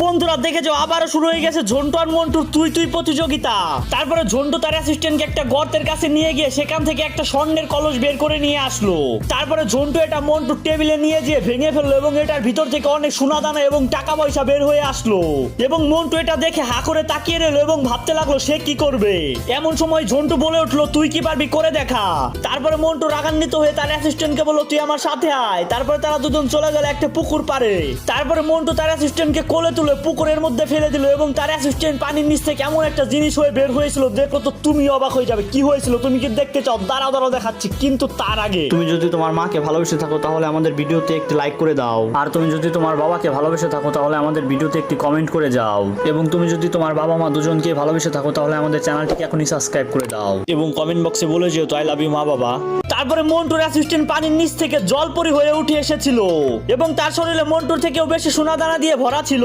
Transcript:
বন্ধুরা দেখে যাও আবারও শুরু হয়ে গেছে ঝন্টু আর মন্টুর তুই তুই প্রতিযোগিতা। তারপরে ঝন্টু তার অ্যাসিস্ট্যান্টকে একটা গর্তের কাছে নিয়ে গিয়ে সেখান থেকে একটা স্বর্ণের কলস বের করে নিয়ে আসলো। তারপরে ঝন্টু এটা মন্টুর টেবিলে নিয়ে গিয়ে ভেঙে ফেললো এবং এটার ভিতর থেকে অনেক সোনা দানা এবং টাকা পয়সা বের হয়ে আসলো। এবং মন্টু এটা দেখে হা করে তাকিয়ে রইল এবং ভাবতে লাগলো সে কি করবে। এমন সময় ঝন্টু বলে উঠলো তুই কি পারবি করে দেখা। তারপরে মন্টু রাগান্বিত হয়ে তার অ্যাসিস্ট্যান্টকে বলল তুই আমার সাথে আয়। তারপরে তারা দুজন চলে গেল একটা পুকুর পাড়ে। তারপরে মন্টু তার অ্যাসিস্ট্যান্টকে কোলে তুলে পুকুরের মধ্যে ফেলে দিল এবং তার অ্যাসিস্ট্যান্ট পানির নিচ থেকে এমন একটা জিনিস হয়ে বের হয়েছিল দেখো তো তুমি অবাক হয়ে যাবে। কি হয়েছিল তুমি কি দেখতে চাও? দাঁড়াও দাঁড়াও দেখাচ্ছি। কিন্তু তার আগে তুমি যদি তোমার মাকে ভালোবেসে থাকো তাহলে আমাদের ভিডিওতে একটি লাইক করে দাও। আর তুমি যদি তোমার বাবাকে ভালোবেসে থাকো তাহলে আমাদের ভিডিওতে একটি কমেন্ট করে যাও। এবং তুমি যদি তোমার বাবা মা দুজনকে ভালোবেসে থাকো তাহলে আমাদের চ্যানেলটিকে এখনই সাবস্ক্রাইব করে দাও এবং কমেন্ট বক্সে বলে যেও আই লাভ ইউ মা বাবা। তারপরে মন্টুর অ্যাসিস্ট্যান্ট পানির নিচ থেকে জলপরি হয়ে উঠে এসেছিল এবং তার শরীরে মন্টুর থেকেও বেশি সোনা দানা দিয়ে ভরা ছিল।